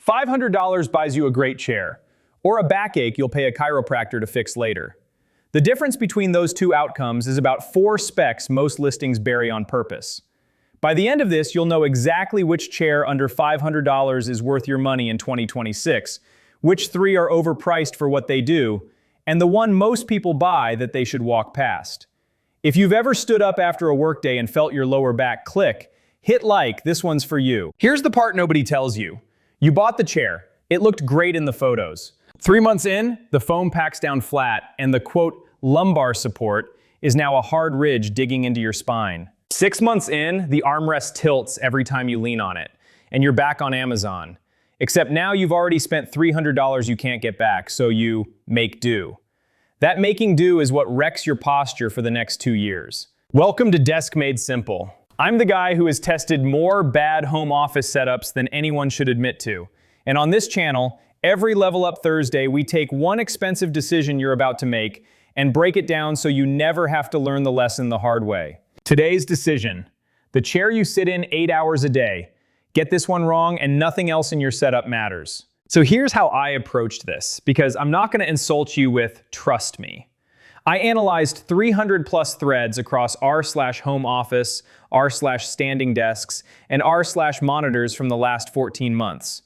$500 buys you a great chair, or a backache you'll pay a chiropractor to fix later. The difference between those two outcomes is about 4 specs most listings bury on purpose. By the end of this, you'll know exactly which chair under $500 is worth your money in 2026, which 3 are overpriced for what they do, and the one most people buy that they should walk past. If you've ever stood up after a workday and felt your lower back click, hit like, this one's for you. Here's the part nobody tells you. You bought the chair. It looked great in the photos. 3 months in, the foam packs down flat, and the quote, lumbar support is now a hard ridge digging into your spine. 6 months in, the armrest tilts every time you lean on it, and you're back on Amazon. Except now you've already spent $300 you can't get back, so you make do. That making do is what wrecks your posture for the next 2 years. Welcome to Desk Made Simple. I'm the guy who has tested more bad home office setups than anyone should admit to. And on this channel, every Level Up Thursday, we take one expensive decision you're about to make and break it down so you never have to learn the lesson the hard way. Today's decision: the chair you sit in 8 hours a day. Get this one wrong and nothing else in your setup matters. So here's how I approached this, because I'm not going to insult you with trust me. I analyzed 300 plus threads across r/home office, r/standing desks, and r/monitors from the last 14 months.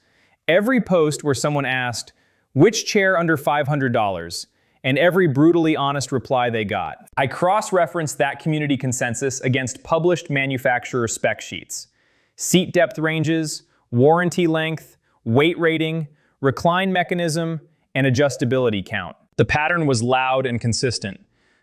Every post where someone asked, which chair under $500? And every brutally honest reply they got. I cross-referenced that community consensus against published manufacturer spec sheets. Seat depth ranges, warranty length, weight rating, recline mechanism, and adjustability count. The pattern was loud and consistent.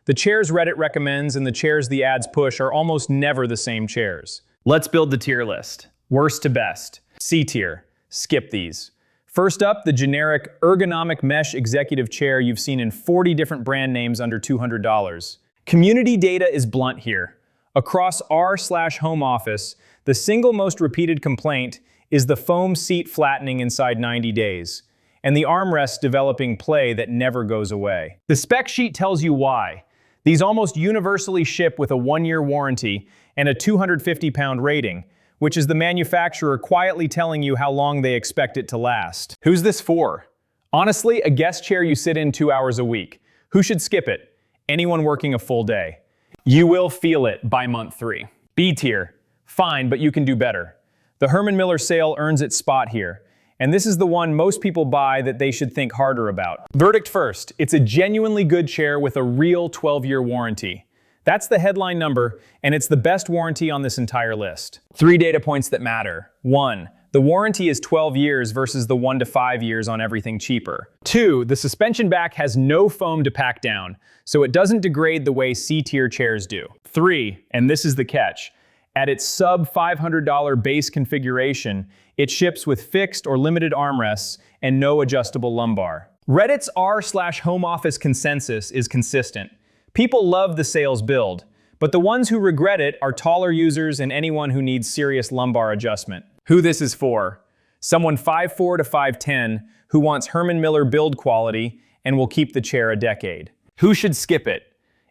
The chairs Reddit recommends and the chairs the ads push are almost never the same chairs. Let's build the tier list. Worst to best. C tier. Skip these. First up, the generic ergonomic mesh executive chair you've seen in 40 different brand names under $200. Community data is blunt here. Across r/home office, the single most repeated complaint is the foam seat flattening inside 90 days, and the armrest developing play that never goes away. The spec sheet tells you why. These almost universally ship with a 1-year warranty and a 250-pound rating, which is the manufacturer quietly telling you how long they expect it to last. Who's this for? Honestly, a guest chair you sit in 2 hours a week. Who should skip it? Anyone working a full day. You will feel it by month 3. B tier. Fine, but you can do better. The Herman Miller Sayl earns its spot here, and this is the one most people buy that they should think harder about. Verdict first, it's a genuinely good chair with a real 12-year warranty. That's the headline number, and it's the best warranty on this entire list. 3 data points that matter. 1, the warranty is 12 years versus the 1 to 5 years on everything cheaper. 2, the suspension back has no foam to pack down, so it doesn't degrade the way C-tier chairs do. 3, and this is the catch, at its sub $500 base configuration, it ships with fixed or limited armrests and no adjustable lumbar. Reddit's r/home office consensus is consistent. People love the Sayl build, but the ones who regret it are taller users and anyone who needs serious lumbar adjustment. Who this is for? Someone 5'4" to 5'10" who wants Herman Miller build quality and will keep the chair a decade. Who should skip it?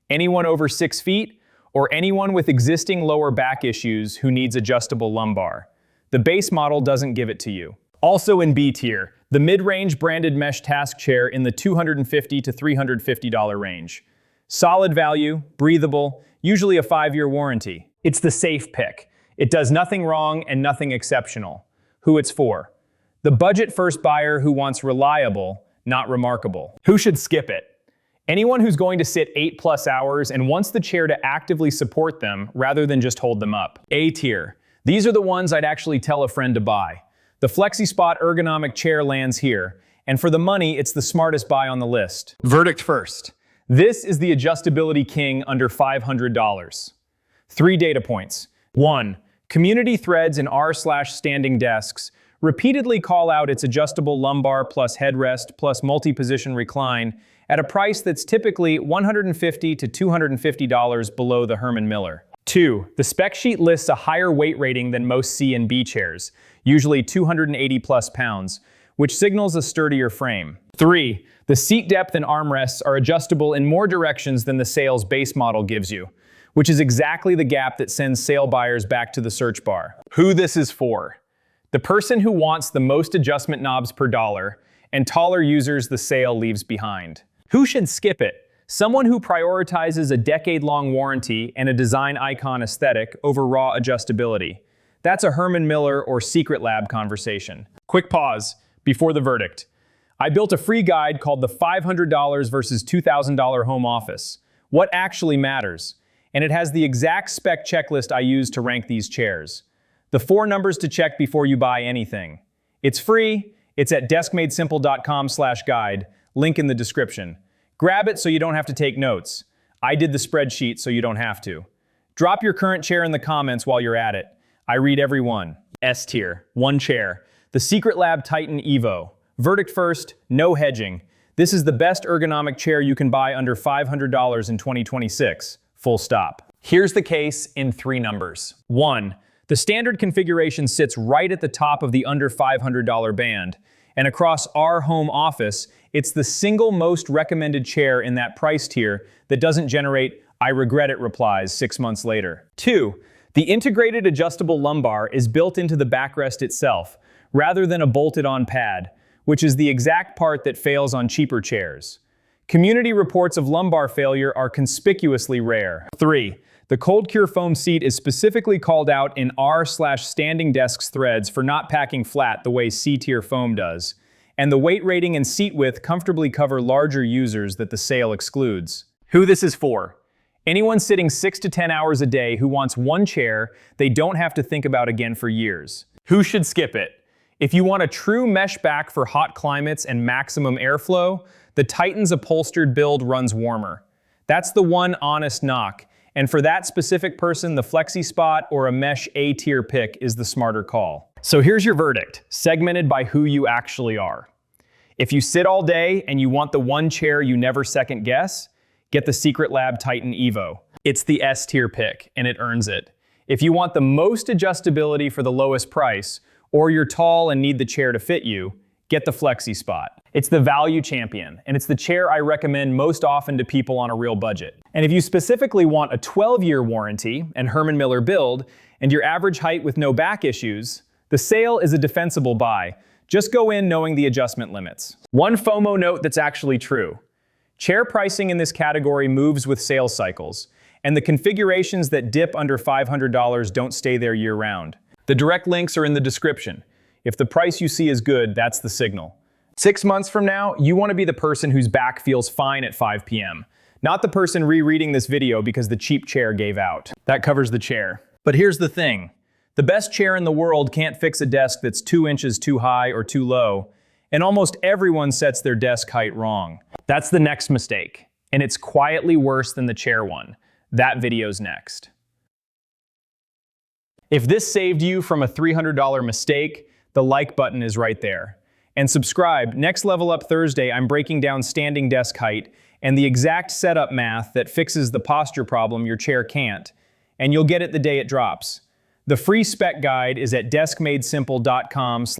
Anyone over 6 feet or anyone with existing lower back issues who needs adjustable lumbar? The base model doesn't give it to you. Also in B tier, the mid-range branded mesh task chair in the $250 to $350 range. Solid value, breathable, usually a 5-year warranty. It's the safe pick. It does nothing wrong and nothing exceptional. Who it's for? The budget-first buyer who wants reliable, not remarkable. Who should skip it? Anyone who's going to sit 8+ hours and wants the chair to actively support them rather than just hold them up. A tier. These are the ones I'd actually tell a friend to buy. The FlexiSpot ergonomic chair lands here, and for the money, it's the smartest buy on the list. Verdict first. This is the adjustability king under $500. 3 data points. 1, community threads in r/standing desks repeatedly call out its adjustable lumbar plus headrest plus multi-position recline at a price that's typically $150 to $250 below the Herman Miller. 2, the spec sheet lists a higher weight rating than most C and B chairs, usually 280 plus pounds, which signals a sturdier frame. 3, the seat depth and armrests are adjustable in more directions than the Sayl base model gives you, which is exactly the gap that sends Sayl buyers back to the search bar. Who this is for? The The person who wants the most adjustment knobs per dollar, and taller users the Sayl leaves behind. Who should skip it? Someone who prioritizes a decade-long warranty and a design icon aesthetic over raw adjustability. That's a Herman Miller or Secretlab conversation. Quick pause before the verdict. I built a free guide called the $500 versus $2,000 home office. What actually matters? And it has the exact spec checklist I use to rank these chairs. The 4 numbers to check before you buy anything. It's free. It's at deskmadesimple.com/guide. Link in the description. Grab it so you don't have to take notes. I did the spreadsheet so you don't have to. Drop your current chair in the comments while you're at it. I read every one. S tier, 1 chair. The Secretlab Titan Evo. Verdict first, no hedging. This is the best ergonomic chair you can buy under $500 in 2026. Full stop. Here's the case in 3 numbers. 1. The standard configuration sits right at the top of the under $500 band. And across our home office, it's the single most recommended chair in that price tier that doesn't generate "I regret it" replies 6 months later. 2. The integrated adjustable lumbar is built into the backrest itself, rather than a bolted-on pad, which is the exact part that fails on cheaper chairs. Community reports of lumbar failure are conspicuously rare. 3. The Cold Cure foam seat is specifically called out in R/standing desks threads for not packing flat the way C-tier foam does. And the weight rating and seat width comfortably cover larger users that the Sayl excludes. Who this is for? Anyone sitting 6 to 10 hours a day who wants 1 chair they don't have to think about again for years. Who should skip it? If you want a true mesh back for hot climates and maximum airflow, the Titan's upholstered build runs warmer. That's the one honest knock. And for that specific person, the FlexiSpot or a mesh A-tier pick is the smarter call. So here's your verdict, segmented by who you actually are. If you sit all day and you want the 1 chair you never second guess, get the Secretlab Titan Evo. It's the S-tier pick, and it earns it. If you want the most adjustability for the lowest price, or you're tall and need the chair to fit you, get the FlexiSpot. It's the value champion, and it's the chair I recommend most often to people on a real budget. And if you specifically want a 12-year warranty and Herman Miller build, and your average height with no back issues, the Sayl is a defensible buy. Just go in knowing the adjustment limits. One FOMO note that's actually true. Chair pricing in this category moves with sales cycles, and the configurations that dip under $500 don't stay there year-round. The direct links are in the description. If the price you see is good, that's the signal. 6 months from now, you want to be the person whose back feels fine at 5 p.m., not the person rereading this video because the cheap chair gave out. That covers the chair. But here's the thing. The best chair in the world can't fix a desk that's 2 inches too high or too low, and almost everyone sets their desk height wrong. That's the next mistake, and it's quietly worse than the chair one. That video's next. If this saved you from a $300 mistake, the like button is right there. And subscribe. Next Level Up Thursday, I'm breaking down standing desk height and the exact setup math that fixes the posture problem your chair can't. And you'll get it the day it drops. The free spec guide is at deskmadesimple.com.